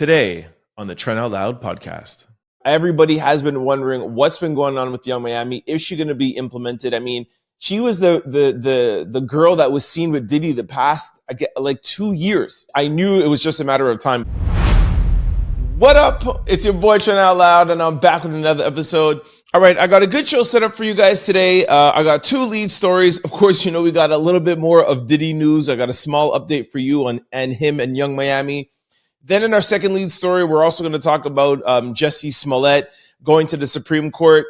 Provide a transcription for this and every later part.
Today on the Trent Out Loud podcast. Everybody has been wondering what's been going on with Young Miami. Is she going to be implemented? I mean, she was the girl that was seen with Diddy the past like 2 years. I knew it was just a matter of time. What up? It's your boy Trent Out Loud, and I'm back with another episode. All right, I got a good show set up for you guys today. I got two lead stories. Of course, you know we got a little bit more of Diddy news. I got a small update for you on him and Young Miami. Then in our second lead story, we're also going to talk about Jussie Smollett going to the Supreme Court.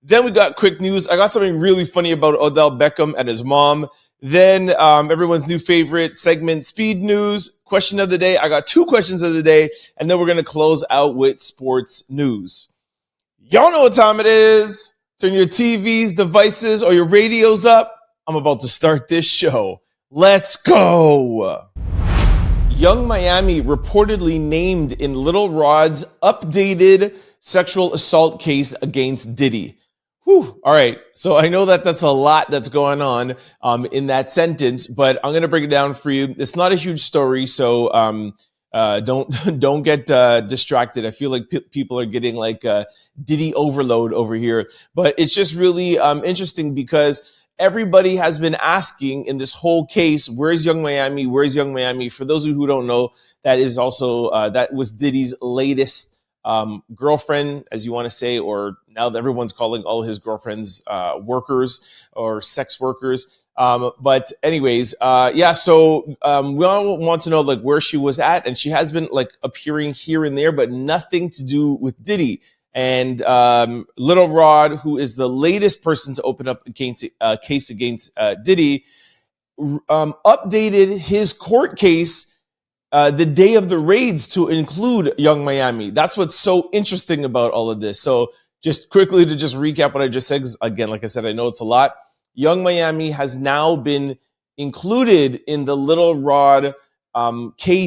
Then we got quick news. I got something really funny about Odell Beckham and his mom. Then everyone's new favorite segment, Speed News, question of the day. I got two questions of the day, and then we're going to close out with sports news. Y'all know what time it is. Turn your TVs, devices, or your radios up. I'm about to start this show. Let's go. Young Miami reportedly named in Lil Rod's updated sexual assault case against Diddy. Whew. All right. So I know that that's a lot that's going on in that sentence, but I'm going to break it down for you. It's not a huge story, so don't get distracted. I feel like people are getting like Diddy overload over here, but it's just really interesting because everybody has been asking in this whole case, where's Young Miami? Where's Young Miami? For those of you who don't know, that is also that was Diddy's latest girlfriend, as you want to say, or now that everyone's calling all his girlfriends workers or sex workers. But anyways, so we all want to know like where she was at, and she has been like appearing here and there, but nothing to do with Diddy. And Lil Rod, who is the latest person to open up a case against Diddy, updated his court case the day of the raids to include Young Miami. That's what's so interesting about all of this. So just quickly to just recap what I just said, 'cause again, like I said, I know it's a lot. Young Miami has now been included in the Lil Rod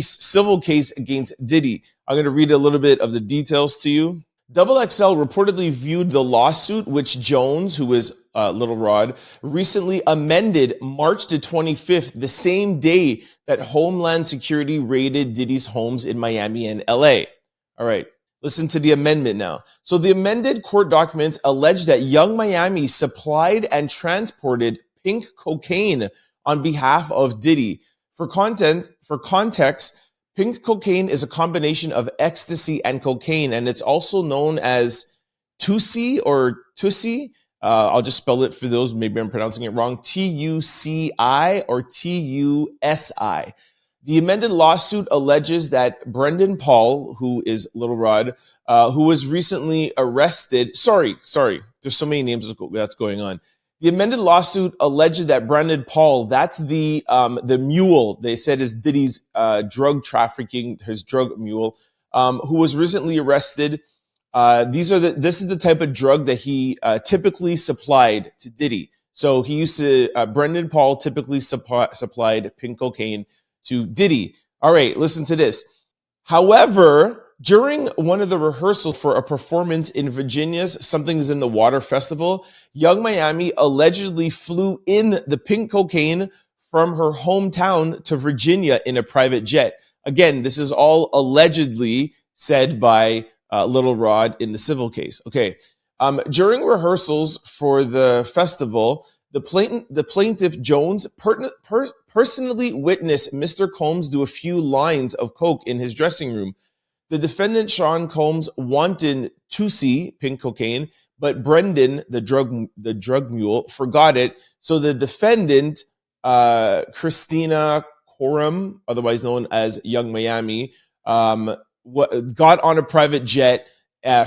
civil case against Diddy. I'm going to read a little bit of the details to you. XXL reportedly viewed the lawsuit, which Jones, who is Lil Rod, recently amended March the 25th, the same day that Homeland Security raided Diddy's homes in Miami and LA. All right, listen to the amendment now. So the amended court documents allege that Young Miami supplied and transported pink cocaine on behalf of Diddy. For context, pink cocaine is a combination of ecstasy and cocaine, and it's also known as Tussi or Tussi. I'll just spell it for those, maybe I'm pronouncing it wrong, Tuci or Tusi. The amended lawsuit alleges that Brendan Paul, who is Lil Rod, who was recently arrested, sorry, there's so many names that's going on. The amended lawsuit alleged that Brendan Paul, that's the mule they said is Diddy's drug trafficking, his drug mule, who was recently arrested. This is the type of drug that he typically supplied to Diddy. So he used to, Brendan Paul typically supplied pink cocaine to Diddy. All right, listen to this. However, during one of the rehearsals for a performance in Virginia's Something's in the Water Festival, Young Miami allegedly flew in the pink cocaine from her hometown to Virginia in a private jet. Again, this is all allegedly said by Lil Rod in the civil case. Okay. During rehearsals for the festival, the plaintiff Jones personally witnessed Mr. Combs do a few lines of coke in his dressing room. The defendant, Sean Combs, wanted Tussi, pink cocaine, but Brendan, the drug mule, forgot it. So the defendant, Christina Coram, otherwise known as Young Miami, got on a private jet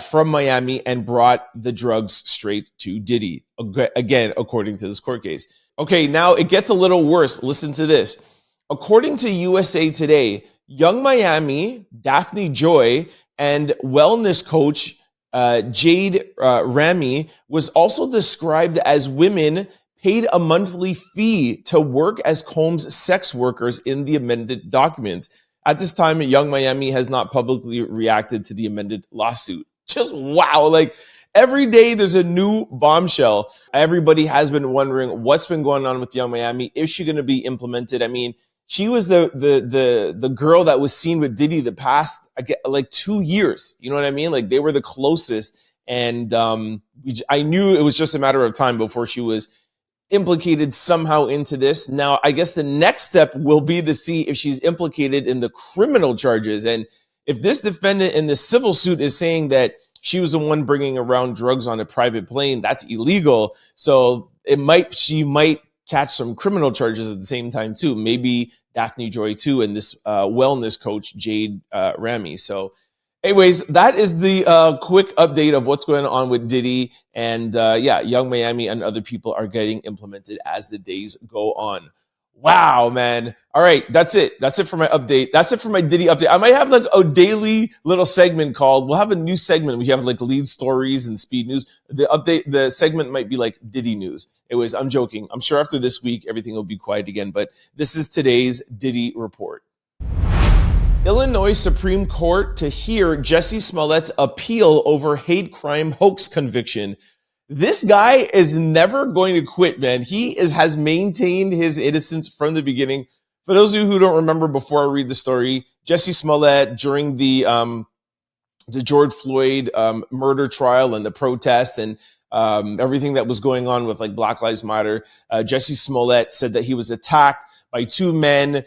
from Miami and brought the drugs straight to Diddy. Again, according to this court case. Okay, now it gets a little worse. Listen to this. According to USA Today, Young Miami, Daphne Joy, and wellness coach Jade Rami was also described as women paid a monthly fee to work as Combs' sex workers in the amended documents. At this time, Young Miami has not publicly reacted to the amended lawsuit. Just wow. Like every day there's a new bombshell. Everybody has been wondering what's been going on with Young Miami. Is she going to be implemented? I mean, She was the girl that was seen with Diddy the past like 2 years. You know what I mean? Like they were the closest, and I knew it was just a matter of time before she was implicated somehow into this. Now, I guess the next step will be to see if she's implicated in the criminal charges, and if this defendant in the civil suit is saying that she was the one bringing around drugs on a private plane, that's illegal. So she might catch some criminal charges at the same time too. Maybe Daphne Joy too, and this wellness coach Jade Rami. So anyways, that is the quick update of what's going on with Diddy. And Young Miami and other people are getting implemented as the days go on. Wow, man. All right, that's it. That's it for my update. That's it for my Diddy update. I might have like a daily little segment we'll have a new segment. We have like lead stories and speed news. The segment might be like Diddy news. Anyways, I'm joking. I'm sure after this week, everything will be quiet again. But this is today's Diddy report. Illinois Supreme Court to hear Jussie Smollett's appeal over hate crime hoax conviction. This guy is never going to quit, man. He has maintained his innocence from the beginning. For those of you who don't remember, before I read the story, Jussie Smollett, during the George Floyd murder trial and the protest and everything that was going on with like Black Lives Matter, Jussie Smollett said that he was attacked by two men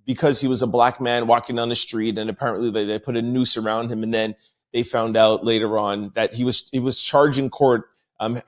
because he was a black man walking down the street, and apparently they put a noose around him, and then they found out later on that he was charged in court,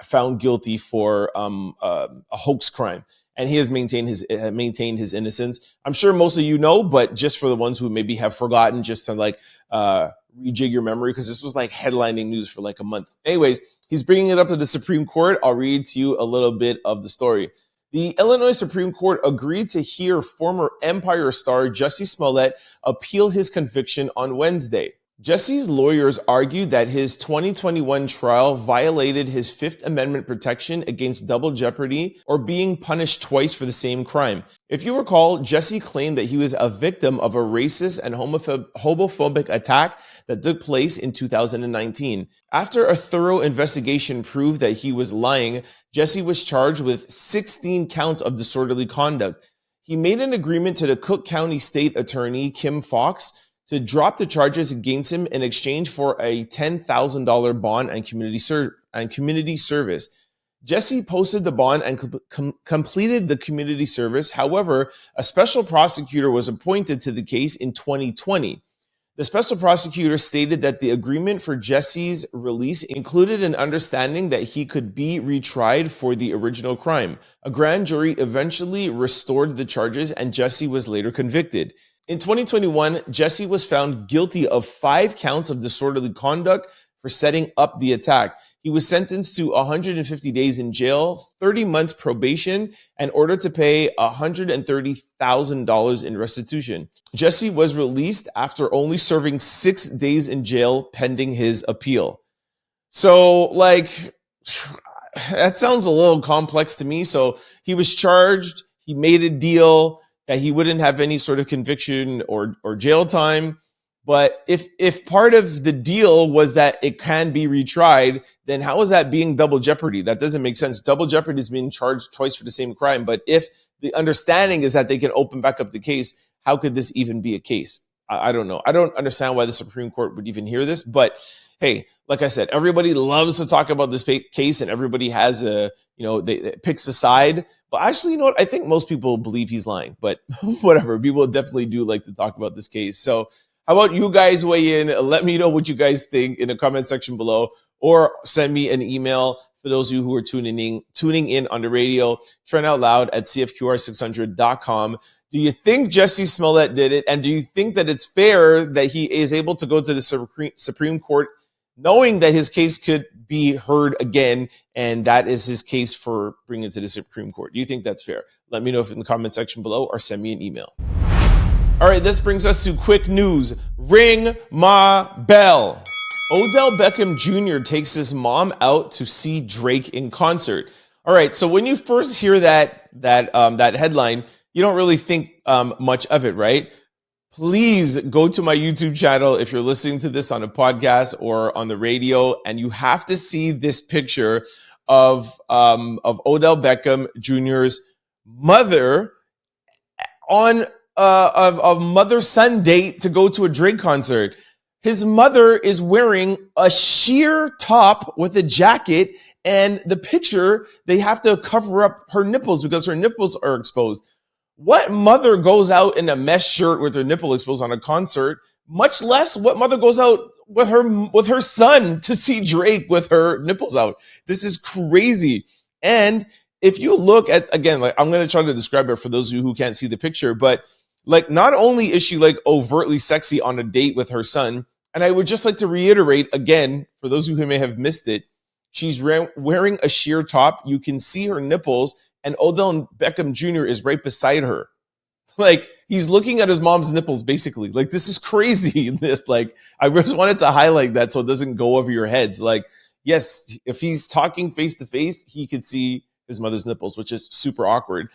found guilty for a hoax crime, and he has maintained his innocence. I'm sure most of you know, but just for the ones who maybe have forgotten, just to like rejig your memory, because this was like headlining news for like a month. Anyways, he's bringing it up to the Supreme Court. I'll read to you a little bit of the story. The Illinois Supreme Court agreed to hear former Empire star Jussie Smollett appeal his conviction on Wednesday. Jussie's lawyers argued that his 2021 trial violated his Fifth Amendment protection against double jeopardy or being punished twice for the same crime. If you recall, Jussie claimed that he was a victim of a racist and homophobic attack that took place in 2019. After a thorough investigation proved that he was lying, Jussie was charged with 16 counts of disorderly conduct. He made an agreement to the Cook County State Attorney, Kim Fox, to drop the charges against him in exchange for a $10,000 bond and community service. Jussie posted the bond and completed the community service. However, a special prosecutor was appointed to the case in 2020. The special prosecutor stated that the agreement for Jussie's release included an understanding that he could be retried for the original crime. A grand jury eventually restored the charges, and Jussie was later convicted. In 2021, Jussie was found guilty of 5 counts of disorderly conduct for setting up the attack. He was sentenced to 150 days in jail, 30 months probation, and ordered to pay $130,000 in restitution. Jussie was released after only serving 6 days in jail pending his appeal. So, like, that sounds a little complex to me. So he was charged, he made a deal that he wouldn't have any sort of conviction or jail time. But if part of the deal was that it can be retried, then how is that being double jeopardy? That doesn't make sense. Double jeopardy is being charged twice for the same crime. But if the understanding is that they can open back up the case, how could this even be a case? I don't know. I don't understand why the Supreme Court would even hear this. But hey, like I said, everybody loves to talk about this case, and everybody has they picks a side. But actually, you know what? I think most people believe he's lying. But whatever, people definitely do like to talk about this case. So how about you guys weigh in? Let me know what you guys think in the comment section below, or send me an email for those of you who are tuning in on the radio. Trend Out Loud at cfqr600.com. Do you think Jussie Smollett did it? And do you think that it's fair that he is able to go to the Supreme Court knowing that his case could be heard again, and that is his case for bringing it to the Supreme Court? Do you think that's fair? Let me know in the comment section below, or send me an email. All right, this brings us to quick news. Ring my bell. Odell Beckham Jr. takes his mom out to see Drake in concert. All right, so when you first hear that headline, you don't really think much of it, right? Please go to my YouTube channel if you're listening to this on a podcast or on the radio, and you have to see this picture of Odell Beckham Jr.'s mother on a mother-son date to go to a Drake concert. His mother is wearing a sheer top with a jacket, and the picture, they have to cover up her nipples because her nipples are exposed. What mother goes out in a mesh shirt with her nipple exposed on a concert? Much less what mother goes out with her son to see Drake with her nipples out. This is crazy. And if you look at, again, like I'm going to try to describe it for those of you who can't see the picture, but like not only is she like overtly sexy on a date with her son, and I would just like to reiterate again, for those who may have missed it, she's wearing a sheer top. You can see her nipples, and Odell Beckham Jr. is right beside her. Like, he's looking at his mom's nipples, basically. Like, this is crazy. This, like, I just wanted to highlight that so it doesn't go over your heads. Like, yes, if he's talking face to face, he could see his mother's nipples, which is super awkward.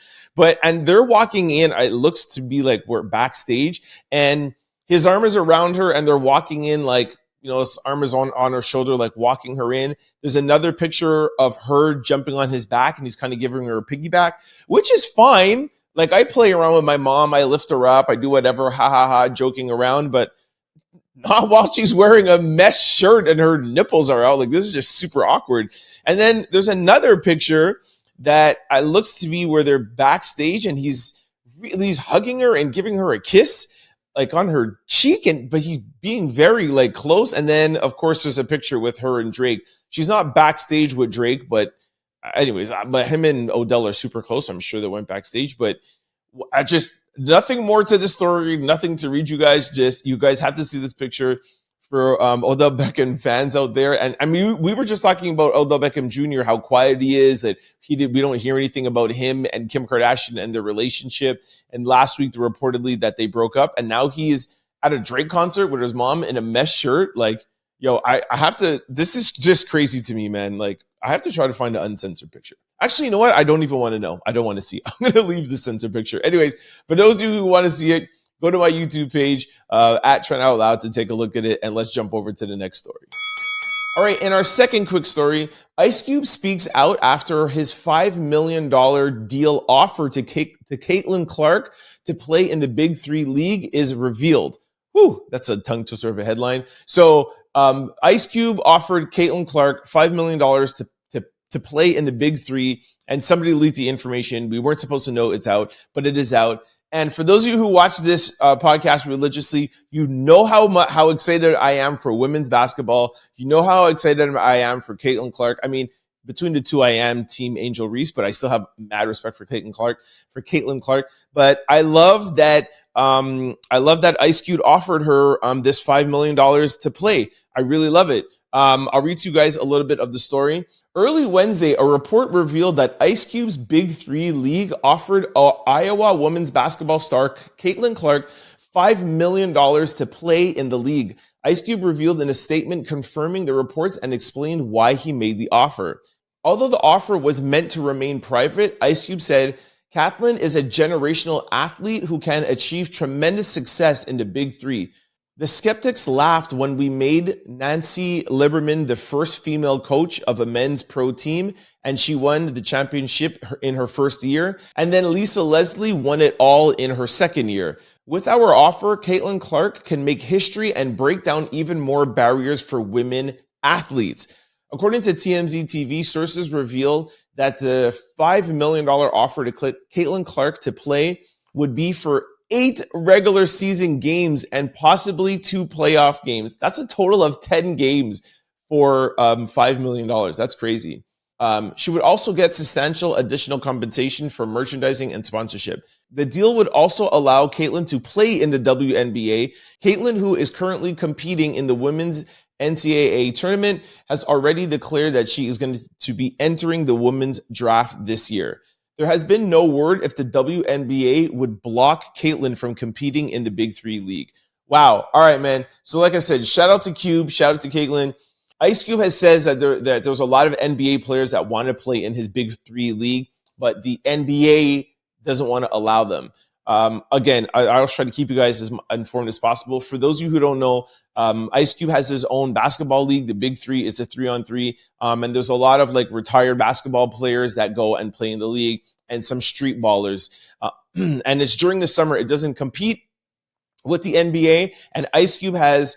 And they're walking in. It looks to be like we're backstage, and his arm is around her, and they're walking in like, you know, his arm is on her shoulder, like walking her in. There's another picture of her jumping on his back, and he's kind of giving her a piggyback, which is fine. Like, I play around with my mom. I lift her up. I do whatever, ha, ha, ha, joking around, but not while she's wearing a mesh shirt and her nipples are out. Like, this is just super awkward. And then there's another picture that looks to be where they're backstage, and he's hugging her and giving her a kiss, like on her cheek, but he's being very like close. And then of course there's a picture with her and Drake. She's not backstage with Drake, but anyways, but him and Odell are super close. I'm sure they went backstage, but I just, nothing more to the story, nothing to read you guys. Just, you guys have to see this picture for Odell Beckham fans out there. And I mean, we were just talking about Odell Beckham Jr., how quiet he is, that we don't hear anything about him and Kim Kardashian and their relationship. And last week, reportedly that they broke up, and now he's at a Drake concert with his mom in a mesh shirt. Like, yo, I have to, this is just crazy to me, man. Like, I have to try to find an uncensored picture. Actually, you know what? I don't even want to know. I don't want to see. I'm going to leave the censored picture. Anyways, for those of you who want to see it, go to my YouTube page at Trent Out Loud to take a look at it, and let's jump over to the next story. All right, in our second quick story, Ice Cube speaks out after his $5 million deal offer to Catlin Clark to play in the Big Three League is revealed. Whew, that's a tongue twister of a headline. So Ice Cube offered Catlin Clark $5 million to play in the Big Three, and somebody leaked the information. We weren't supposed to know it's out, but it is out. And for those of you who watch this podcast religiously, you know how excited I am for women's basketball. You know how excited I am for Catlin Clark. I mean, between the two, I am Team Angel Reese, but I still have mad respect for Catlin Clark. But I love that. Ice Cube offered her this $5 million to play. I really love it. I'll read to you guys a little bit of the story. Early Wednesday, a report revealed that Ice Cube's Big Three League offered Iowa women's basketball star Catlin Clark $5 million to play in the league. Ice Cube revealed in a statement confirming the reports and explained why he made the offer. Although the offer was meant to remain private, Ice Cube said, Catlin is a generational athlete who can achieve tremendous success in the Big Three. The skeptics laughed when we made Nancy Lieberman the first female coach of a men's pro team, and she won the championship in her first year. And then Lisa Leslie won it all in her second year. With our offer, Catlin Clark can make history and break down even more barriers for women athletes. According to TMZ TV, sources reveal that the $5 million offer to Catlin Clark to play would be for 8 regular season games and possibly 2 playoff games. That's a total of 10 games for $5 million. That's crazy. She would also get substantial additional compensation for merchandising and sponsorship. The deal would also allow Catlin to play in the WNBA. Catlin, who is currently competing in the women's NCAA tournament, has already declared that she is going to be entering the women's draft this year. There has been no word if the WNBA would block Catlin from competing in the Big Three League. Wow. All right, man. So like I said, shout out to Cube, shout out to Catlin. Ice Cube has says that there's a lot of NBA players that want to play in his Big Three League, but the NBA doesn't want to allow them. Again, I'll try to keep you guys as informed as possible. For those of you who don't know, Ice Cube has his own basketball league. The Big Three is a 3-on-3. And there's a lot of like retired basketball players that go and play in the league and some street ballers. and it's during the summer. It doesn't compete with the NBA, and Ice Cube has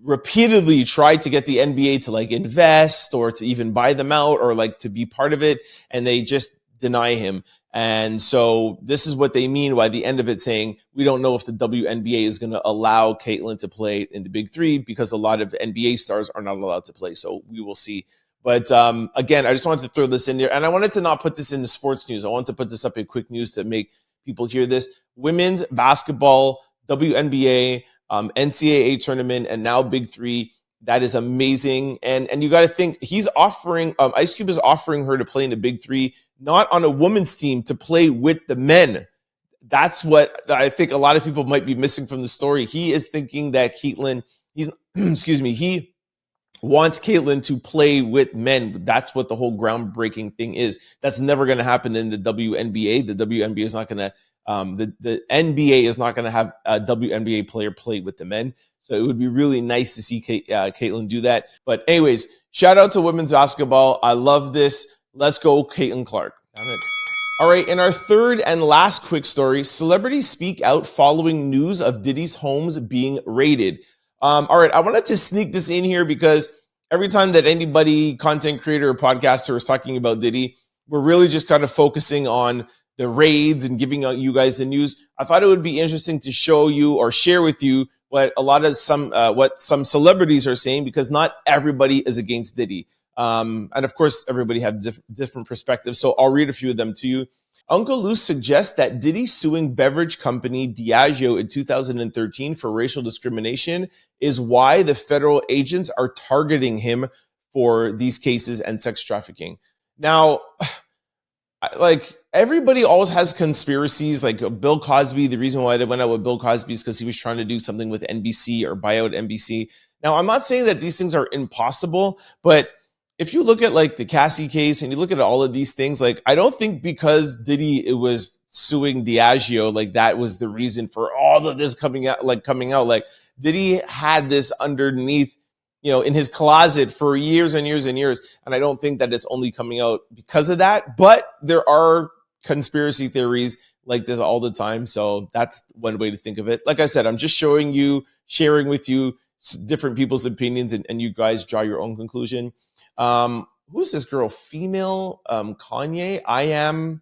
repeatedly tried to get the NBA to like invest or to even buy them out or like to be part of it, and they just deny him. And so this is what they mean by the end of it saying, we don't know if the WNBA is going to allow Caitlyn to play in the Big Three because a lot of NBA stars are not allowed to play. So we will see. But again, I just wanted to throw this in there. And I wanted to not put this in the sports news. I wanted to put this up in quick news to make people hear this. Women's basketball, WNBA, NCAA tournament, and now Big Three. That is amazing. And you got to think, he's offering, Ice Cube is offering her to play in the Big Three, not on a women's team, to play with the men. That's what I think a lot of people might be missing from the story. He is thinking that Caitlyn, he wants Caitlyn to play with men. That's what the whole groundbreaking thing is. That's never going to happen in the WNBA. The WNBA is not going to, the NBA is not going to have a WNBA player play with the men. So it would be really nice to see Caitlyn do that. But anyways, shout out to women's basketball. I love this. Let's go, Caitlin Clark. All right, in our third and last quick story, celebrities speak out following news of Diddy's homes being raided. All right, I wanted to sneak this in here because every time that anybody, content creator or podcaster is talking about Diddy, we're really just kind of focusing on the raids and giving out you guys the news. I thought it would be interesting to show you or share with you what some celebrities are saying, because not everybody is against Diddy. And of course, everybody have different perspectives. So I'll read a few of them to you. Uncle Luce suggests that Diddy suing beverage company Diageo in 2013 for racial discrimination is why the federal agents are targeting him for these cases and sex trafficking. Now, like, everybody always has conspiracies. Like Bill Cosby, the reason why they went out with Bill Cosby is because he was trying to do something with NBC or buy out NBC. Now, I'm not saying that these things are impossible, but if you look at like the Cassie case and you look at all of these things, like I don't think because Diddy was suing Diageo, like that was the reason for all of this coming out. Like Diddy had this underneath, in his closet for years and years and years. And I don't think that it's only coming out because of that, but there are conspiracy theories like this all the time. So that's one way to think of it. Like I said, I'm just sharing with you different people's opinions, and you guys draw your own conclusion. Who's this girl? Female Kanye. I am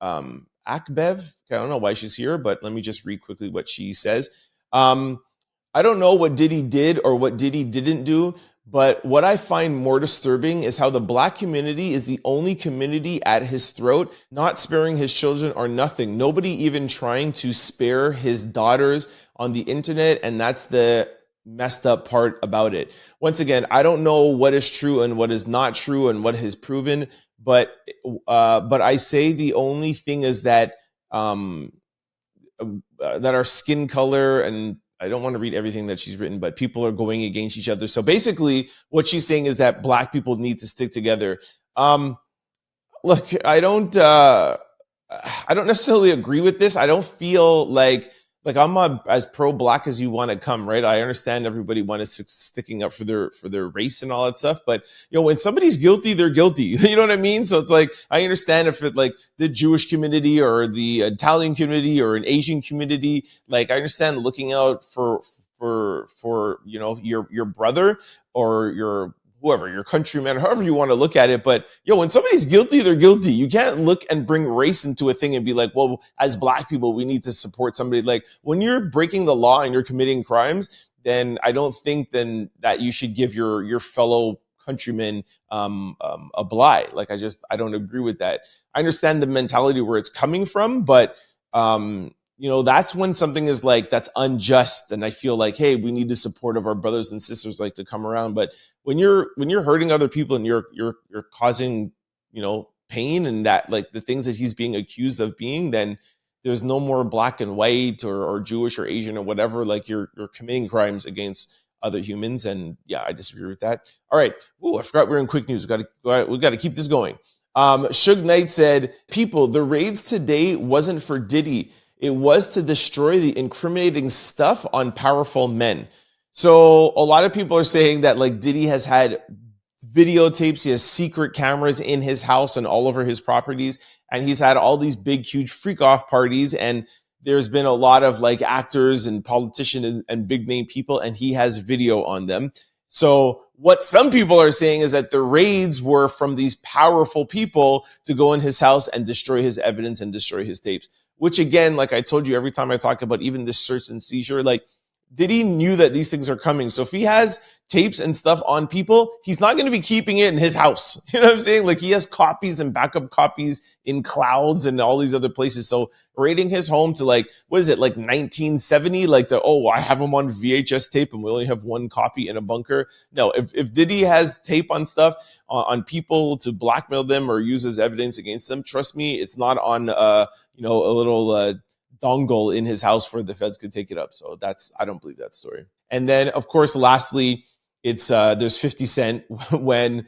Akbev. Okay, I don't know why she's here, but let me just read quickly what she says. I don't know what Diddy did or what Diddy didn't do, but what I find more disturbing is how the Black community is the only community at his throat, not sparing his children or nothing. Nobody even trying to spare his daughters on the internet, and that's the messed up part about it. Once again, I don't know what is true and what is not true and what is proven, but I say the only thing is that that our skin color, and I don't want to read everything that she's written, but people are going against each other. So basically what she's saying is that Black people need to stick together. Look, I don't necessarily agree with this. I don't feel like I'm as pro-Black as you want to come, right? I understand everybody wants sticking up for their race and all that stuff, but when somebody's guilty, they're guilty. You know what I mean? So it's like, I understand if it like the Jewish community or the Italian community or an Asian community, like I understand looking out for your brother or your whoever, your countryman, however you want to look at it. But when somebody's guilty, they're guilty. You can't look and bring race into a thing and be like, well, as Black people, we need to support somebody. Like when you're breaking the law and you're committing crimes, then I don't think then that you should give your fellow countrymen a bly. Like I don't agree with that. I understand the mentality where it's coming from, but that's when something is like, that's unjust. And I feel like, hey, we need the support of our brothers and sisters like to come around. But when you're hurting other people and you're causing, pain and that like the things that he's being accused of being, then there's no more black and white or Jewish or Asian or whatever. Like you're committing crimes against other humans. And yeah, I disagree with that. All right. Ooh, I forgot we're in quick news. We got to keep this going. Suge Knight said, people, the raids today wasn't for Diddy. It was to destroy the incriminating stuff on powerful men. So a lot of people are saying that like Diddy has had videotapes, he has secret cameras in his house and all over his properties. and he's had all these big, huge freak off parties, and there's been a lot of like actors and politicians and big name people, and he has video on them. So what some people are saying is that the raids were from these powerful people to go in his house and destroy his evidence and destroy his tapes, which again, like I told you, every time I talk about even this search and seizure, like Diddy knew that these things are coming. So if he has tapes and stuff on people, he's not going to be keeping it in his house. You know what I'm saying? Like he has copies and backup copies in clouds and all these other places. So raiding his home to like, what is it, like 1970? Like I have him on VHS tape and we only have one copy in a bunker. No, if Diddy has tape on stuff, on people to blackmail them or use as evidence against them, trust me, it's not on, a little dongle in his house where the feds could take it up. So I don't believe that story. And then, of course, lastly, it's there's 50 Cent when,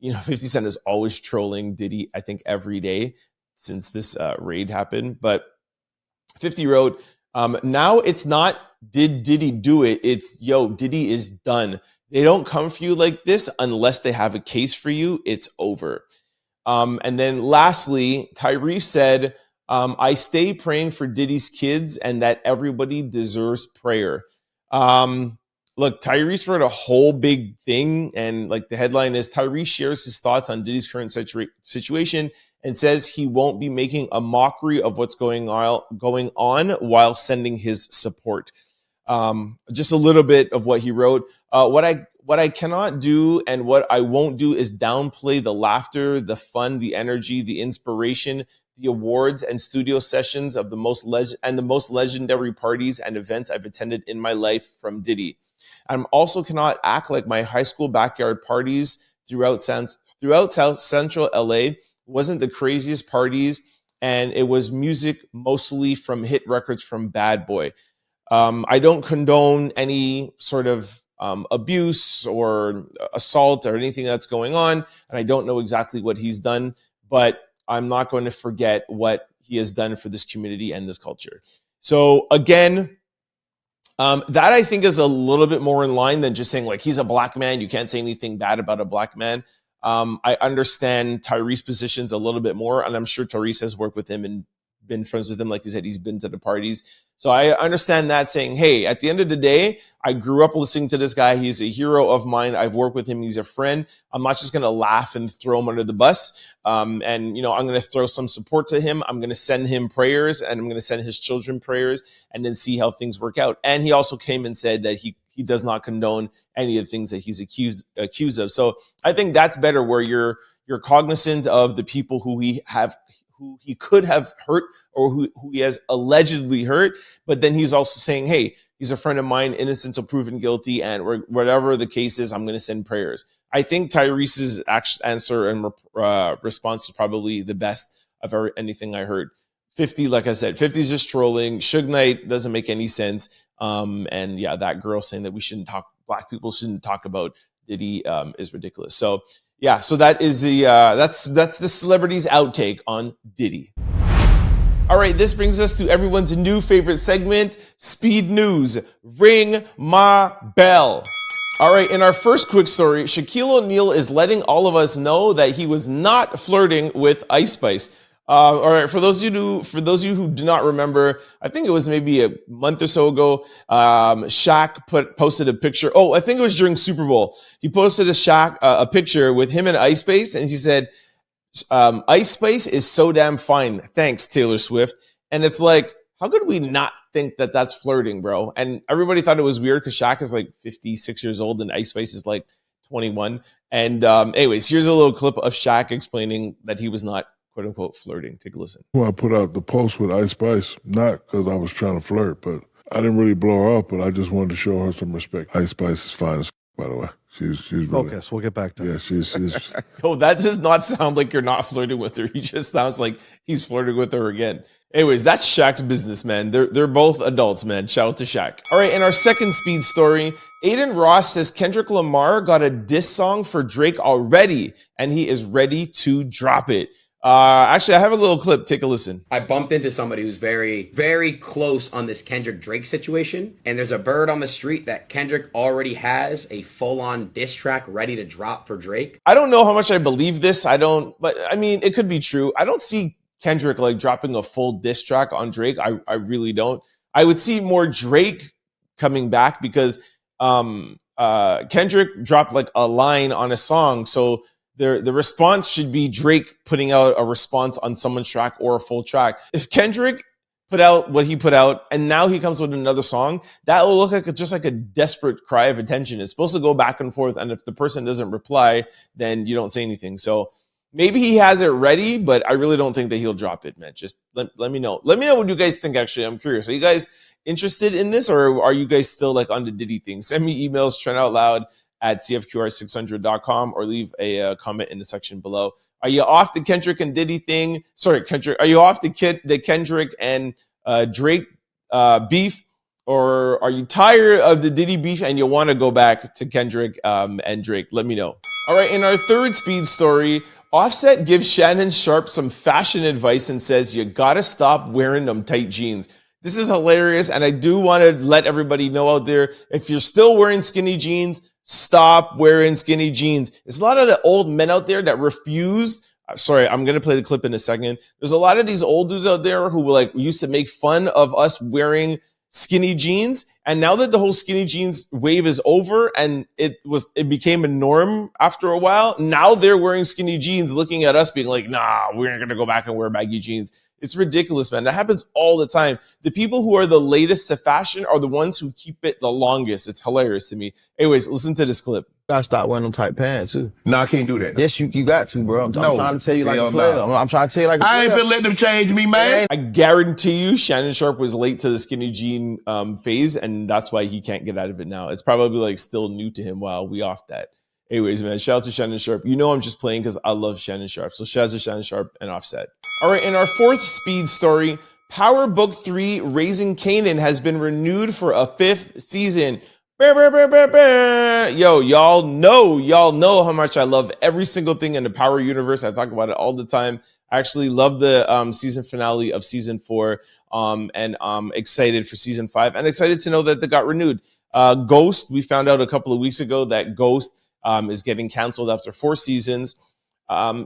50 Cent is always trolling Diddy, I think, every day since this raid happened. But 50 wrote, now it's not, did Diddy do it? It's, Diddy is done. They don't come for you like this unless they have a case for you. It's over. And then lastly, Tyrese said, I stay praying for Diddy's kids and that everybody deserves prayer. Look, Tyrese wrote a whole big thing, and like the headline is Tyrese shares his thoughts on Diddy's current situation and says he won't be making a mockery of what's going on while sending his support. Just a little bit of what he wrote. What I cannot do and what I won't do is downplay the laughter, the fun, the energy, the inspiration, the awards and studio sessions of the most legendary parties and events I've attended in my life from Diddy. I also cannot act like my high school backyard parties throughout South Central LA wasn't the craziest parties, and it was music mostly from hit records from Bad Boy. I don't condone any sort of abuse or assault or anything that's going on, and I don't know exactly what he's done, but I'm not going to forget what he has done for this community and this culture. So again, that I think is a little bit more in line than just saying like he's a black man, you can't say anything bad about a black man. I understand Tyrese's positions a little bit more, and I'm sure Tyrese has worked with him and been friends with him. Like you said, he's been to the parties. So I understand that, saying, hey, at the end of the day, I grew up listening to this guy. He's a hero of mine. I've worked with him. He's a friend. I'm not just going to laugh and throw him under the bus. And, I'm going to throw some support to him. I'm going to send him prayers, and I'm going to send his children prayers, and then see how things work out. And he also came and said that he does not condone any of the things that he's accused of. So I think that's better, where you're cognizant of the people who he could have hurt or who he has allegedly hurt. But then he's also saying, hey, he's a friend of mine, innocent until proven guilty, and whatever the case is, I'm going to send prayers. I think Tyrese's answer and response is probably the best of anything I heard. 50, like I said, 50 is just trolling. Suge Knight doesn't make any sense. And yeah, that girl saying that black people shouldn't talk about Diddy is ridiculous. So yeah, so that is that's the celebrities' outtake on Diddy. All right, this brings us to everyone's new favorite segment, Speed News. Ring my bell. All right, in our first quick story, Shaquille O'Neal is letting all of us know that he was not flirting with Ice Spice. All right, for those of you who do not remember, I think it was maybe a month or so ago, Shaq posted a picture. Oh, I think it was during Super Bowl. He posted a picture with him and Ice Spice, and he said, Ice Spice is so damn fine. Thanks, Taylor Swift. And it's like, how could we not think that that's flirting, bro? And everybody thought it was weird because Shaq is like 56 years old and Ice Spice is like 21. And anyways, here's a little clip of Shaq explaining that he was not, quote unquote, flirting. Take a listen. Well, I put out the post with Ice Spice, not because I was trying to flirt, but I didn't really blow her up, but I just wanted to show her some respect. Ice Spice is fine as by the way. She's really... Focus. We'll get back to yeah, she's Oh, that does not sound like you're not flirting with her. He just sounds like he's flirting with her again. Anyways, that's Shaq's business, man. They're both adults, man. Shout out to Shaq. All right, in our second speed story, Aiden Ross says Kendrick Lamar got a diss song for Drake already, and he is ready to drop it. Actually, I have a little clip. Take a listen. I bumped into somebody who's very, very close on this Kendrick Drake situation. And there's a bird on the street that Kendrick already has a full-on diss track ready to drop for Drake. I don't know how much I believe this. But I mean, it could be true. I don't see Kendrick like dropping a full diss track on Drake. I really don't. I would see more Drake coming back because Kendrick dropped like a line on a song. So the response should be Drake putting out a response on someone's track or a full track. If Kendrick put out what he put out and now he comes with another song, that will look like just like a desperate cry of attention. It's supposed to go back and forth. And if the person doesn't reply, then you don't say anything. So maybe he has it ready, but I really don't think that he'll drop it, man. Just let me know. Let me know what you guys think, actually. I'm curious. Are you guys interested in this, or are you guys still like on the Diddy thing? Send me emails, trendoutloud@cfqr600.com, or leave a comment in the section below. Are you off the Kendrick and Diddy thing? Sorry, Kendrick. Are you off the Kendrick and Drake beef? Or are you tired of the Diddy beef and you want to go back to Kendrick and Drake? Let me know. All right, in our third speed story, Offset gives Shannon Sharpe some fashion advice and says, you gotta stop wearing them tight jeans. This is hilarious, and I do want to let everybody know out there, if you're still wearing skinny jeans, stop wearing skinny jeans. There's a lot of the old men out there that refuse. Sorry, I'm going to play the clip in a second. There's a lot of these old dudes out there who like used to make fun of us wearing skinny jeans. And now that the whole skinny jeans wave is over and it became a norm after a while, now they're wearing skinny jeans looking at us being like, nah, we're going to go back and wear baggy jeans. It's ridiculous, man. That happens all the time. The people who are the latest to fashion are the ones who keep it the longest. It's hilarious to me. Anyways, listen to this clip. Gotta stop wearing them tight pants too. No, I can't do that. Yes, you got to, bro. I'm trying to tell you like a player. I'm trying to tell you like a player. I ain't been letting them change me, man. I guarantee you Shannon Sharpe was late to the skinny jean phase, and that's why he can't get out of it now. It's probably like still new to him while we off that. Anyways, man, shout out to Shannon Sharpe. You know I'm just playing because I love Shannon Sharpe. So shout out to Shannon Sharpe and Offset. All right, in our fourth speed story, Power Book 3 Raising Kanan has been renewed for a 5th season. Yo, y'all know how much I love every single thing in the Power universe. I talk about it all the time. I actually love the season finale of season 4, and I'm excited for season 5 and excited to know that they got renewed. Ghost, we found out a couple of weeks ago that Ghost is getting canceled after 4 seasons.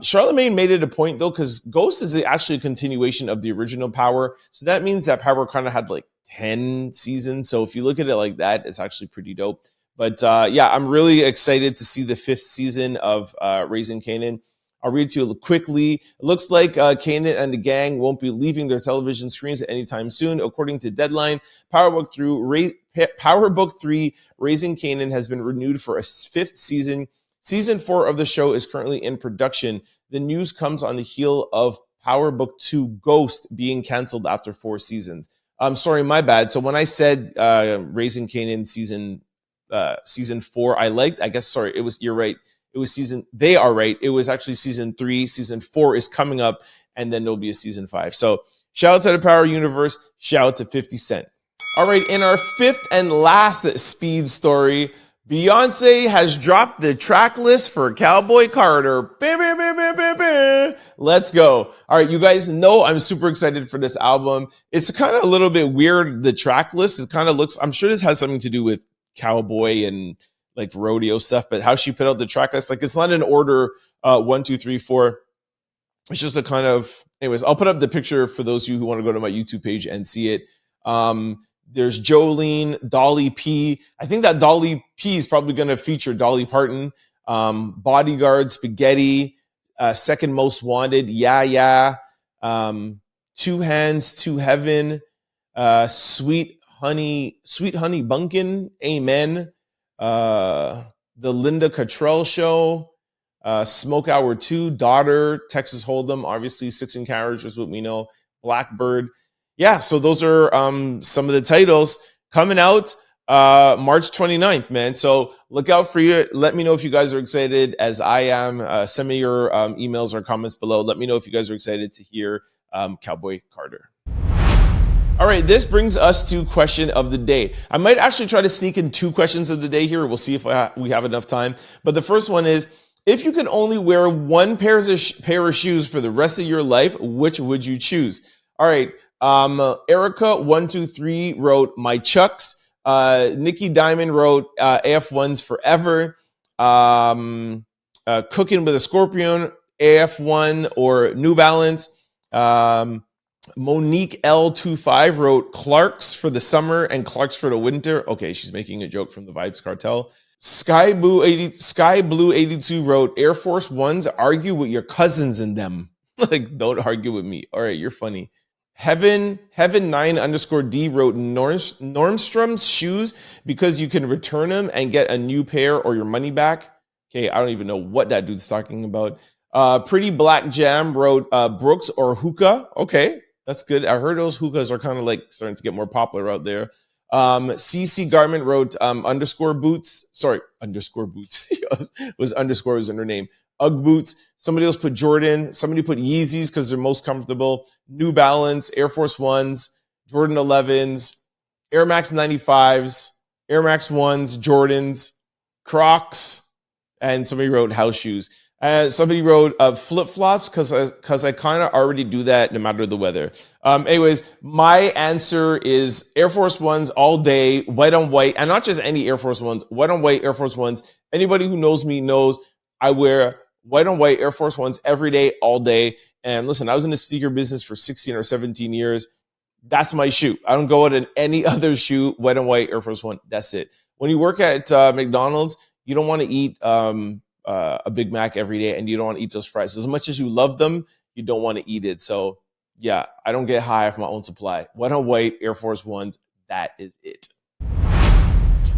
Charlemagne made it a point, though, because Ghost is actually a continuation of the original Power. So that means that Power kind of had like 10 seasons. So if you look at it like that, it's actually pretty dope. But yeah, I'm really excited to see the 5th season of Raising Kanan. I'll read to you quickly. It looks like Kanan and the gang won't be leaving their television screens anytime soon. According to Deadline, Power Book 3 Raising Kanan has been renewed for a 5th season. Season 4 of the show is currently in production. The news comes on the heel of Power Book 2 Ghost being canceled after 4 seasons. I'm sorry, my bad. So when I said Raising Kanan season 4, you're right. It was they are right. It was actually season 3. Season 4 is coming up, and then there'll be a season 5. So shout out to the Power Universe. Shout out to 50 Cent. All right, in our 5th and last speed story, Beyoncé has dropped the track list for Cowboy Carter. Let's go. All right, you guys know I'm super excited for this album. It's kind of a little bit weird, the track list. It kind of looks, I'm sure this has something to do with Cowboy and like rodeo stuff, but how she put out the track list, like it's not in order 1, 2, 3, 4. It's just a kind of, anyways, I'll put up the picture for those of you who want to go to my YouTube page and see it. There's Jolene, Dolly P. I think that Dolly P is probably going to feature Dolly Parton, Bodyguard, Spaghetti, Second Most Wanted, Yeah. 2 Hands to Heaven, Sweet Honey Bunkin', Amen. The Linda Cottrell Show, Smoke Hour 2, Daughter, Texas Hold'em, obviously 6 in Carriage is what we know, Blackbird. Yeah, so those are some of the titles coming out March 29th, man. So look out for you. Let me know if you guys are excited as I am. Send me your emails or comments below. Let me know if you guys are excited to hear Cowboy Carter. All right, this brings us to question of the day. I might actually try to sneak in 2 questions of the day here. We'll see if we have enough time. But the first one is, if you could only wear 1 pair of shoes for the rest of your life, which would you choose? All right. Erica123 wrote my Chucks. Nikki Diamond wrote AF1s forever. Cooking with a Scorpion, AF1 or New Balance. Monique L25 wrote Clarks for the summer and Clarks for the winter. Okay, she's making a joke from the Vibes Cartel. Sky Blue 82 wrote Air Force Ones, argue with your cousins in them. Like, don't argue with me. All right, you're funny. Heaven 9_D wrote Normstrom's shoes because you can return them and get a new pair or your money back. Okay, I don't even know what that dude's talking about. Pretty Black Jam wrote Brooks or hookah. Okay, that's good. I heard those hookahs are kind of like starting to get more popular out there. CC Garment wrote underscore boots. was in her name. Ugg boots. Somebody else put Jordan. Somebody put Yeezys because they're most comfortable. New Balance, Air Force Ones, Jordan 11s, Air Max 95s, Air Max 1s, Jordans, Crocs, and somebody wrote house shoes. Somebody wrote flip-flops because I kind of already do that no matter the weather. Anyways, my answer is Air Force Ones all day, white on white, and not just any Air Force Ones, white on white Air Force Ones. Anybody who knows me knows I wear white on white Air Force Ones every day, all day. And listen, I was in the sneaker business for 16 or 17 years. That's my shoe. I don't go out in any other shoe, white on white Air Force One. That's it. When you work at McDonald's, you don't want to eat a Big Mac every day, and you don't want to eat those fries. As much as you love them, you don't want to eat it. So yeah, I don't get high off my own supply. White on white Air Force Ones, that is it.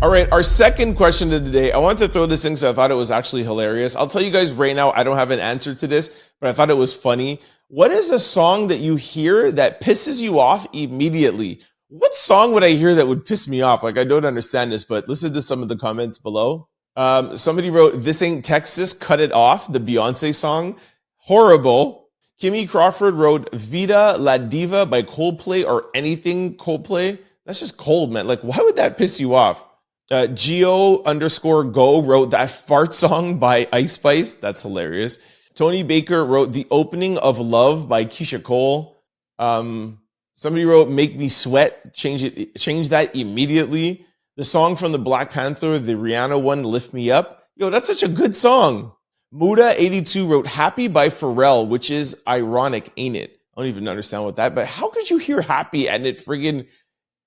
All right, our second question of the day. I wanted to throw this in because I thought it was actually hilarious. I'll tell you guys right now, I don't have an answer to this, but I thought it was funny. What is a song that you hear that pisses you off immediately? What song would I hear that would piss me off? Like, I don't understand this, but listen to some of the comments below. Somebody wrote, This Ain't Texas, Cut It Off, the Beyoncé song. Horrible. Kimmy Crawford wrote Vida La Diva by Coldplay or anything Coldplay. That's just cold, man. Like, why would that piss you off? Geo_Go wrote that fart song by Ice Spice. That's hilarious. Tony Baker wrote The Opening of Love by Keisha Cole. Somebody wrote Make Me Sweat. Change that immediately. The song from the Black Panther, the Rihanna one, Lift Me Up. Yo, that's such a good song. Muda82 wrote Happy by Pharrell, which is ironic, ain't it? I don't even understand what that, but how could you hear Happy and it friggin'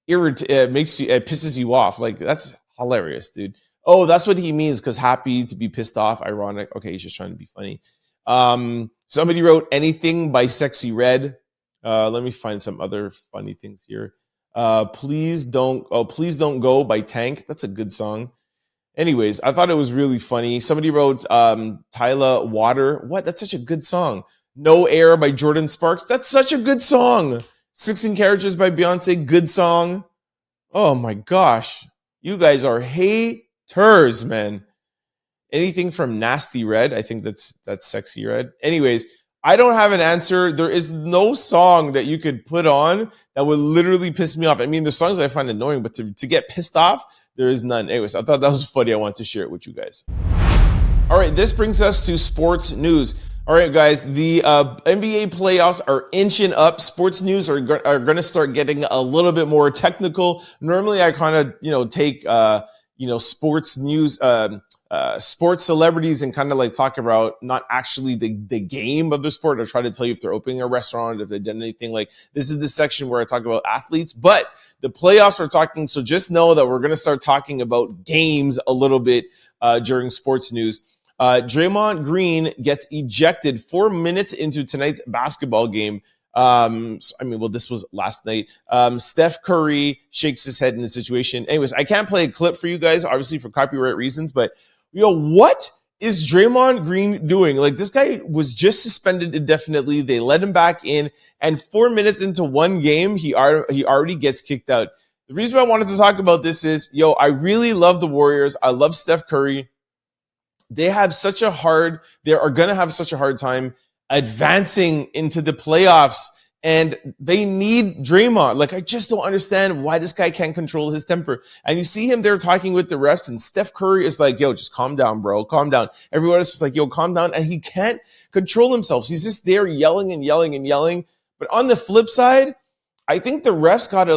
pisses you off? Like, that's hilarious, dude. Oh, that's what he means, because happy to be pissed off, ironic. Okay, he's just trying to be funny. Somebody wrote Anything by Sexy Red. Let me find some other funny things here. Please Don't Go by Tank. That's a good song. Anyways, I thought it was really funny. Somebody wrote Tyla Water. What? That's such a good song. No Air by Jordan Sparks. That's such a good song. 16 Carriages by Beyonce. Good song. Oh my gosh. You guys are haters, man. Anything from Nasty Red. I think that's Sexy Red. Anyways, I don't have an answer. There is no song that you could put on that would literally piss me off. I mean, the songs I find annoying, but to get pissed off, there is none. Anyways, I thought that was funny. I wanted to share it with you guys. All right, this brings us to sports news. All right, guys, the NBA playoffs are inching up. Sports news are going to start getting a little bit more technical. Normally, I kind of, take, sports news, sports celebrities and kind of like talk about not actually the game of the sport. I try to tell you if they're opening a restaurant, if they've done anything. Like, this is the section where I talk about athletes, but the playoffs are talking. So just know that we're going to start talking about games a little bit during sports news. Draymond Green gets ejected 4 minutes into tonight's basketball game. This was last night. Steph Curry shakes his head in the situation. Anyways, I can't play a clip for you guys, obviously for copyright reasons, but what is Draymond Green doing? Like, this guy was just suspended indefinitely. They let him back in, and 4 minutes into one game, he already gets kicked out. The reason I wanted to talk about this is, I really love the Warriors. I love Steph Curry. They are going to have such a hard time advancing into the playoffs, and they need Draymond. Like, I just don't understand why this guy can't control his temper. And you see him there talking with the refs, and Steph Curry is like, just calm down, bro. Calm down. Everyone is just like, calm down. And he can't control himself. He's just there yelling and yelling and yelling. But on the flip side, I think the refs got to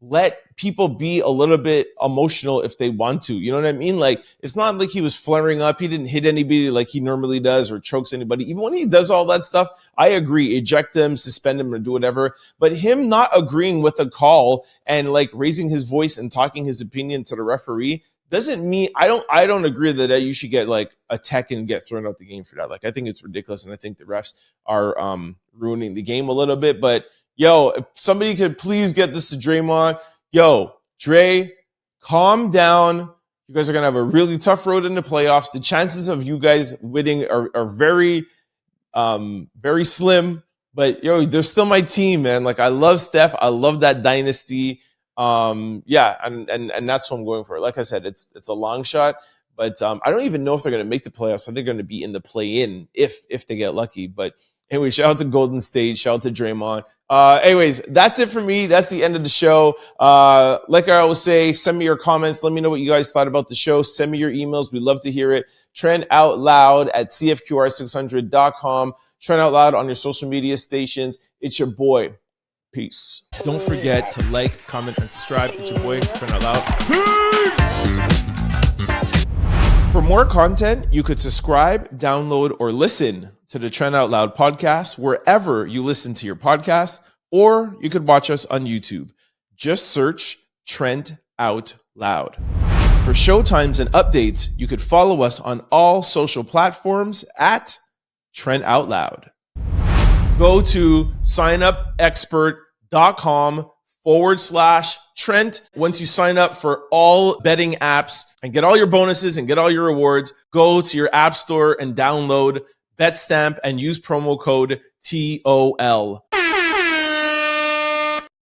let people be a little bit emotional if they want to. You know what I mean? Like, it's not like he was flaring up. He didn't hit anybody like he normally does or chokes anybody. Even when he does all that stuff, I agree. Eject him, suspend him, or do whatever. But him not agreeing with a call and like raising his voice and talking his opinion to the referee doesn't mean I don't agree that you should get like a tech and get thrown out the game for that. Like, I think it's ridiculous, and I think the refs are ruining the game a little bit. But yo, if somebody could please get this to Draymond. Yo, Dre, calm down. You guys are going to have a really tough road in the playoffs. The chances of you guys winning are very, very slim. But yo, they're still my team, man. Like, I love Steph. I love that dynasty. Yeah, and that's what I'm going for. Like I said, it's a long shot. But I don't even know if they're going to make the playoffs. I think they're going to be in the play-in if they get lucky. But anyway, shout out to Golden State. Shout out to Draymond. Anyways, that's it for me. That's the end of the show. Like I always say, send me your comments. Let me know what you guys thought about the show. Send me your emails. We'd love to hear it. trendoutloud@cfqr600.com. Trend Out Loud on your social media stations. It's your boy. Peace. Don't forget to like, comment, and subscribe. It's your boy, Trend Out Loud. Peace! For more content, you could subscribe, download, or listen to the Trend Out Loud podcast wherever you listen to your podcasts, or you could watch us on YouTube. Just search Trend Out Loud. For showtimes and updates, you could follow us on all social platforms at Trend Out Loud. Go to signupexpert.com/Trent. Once you sign up for all betting apps and get all your bonuses and get all your rewards, go to your app store and download BetStamp and use promo code TOL.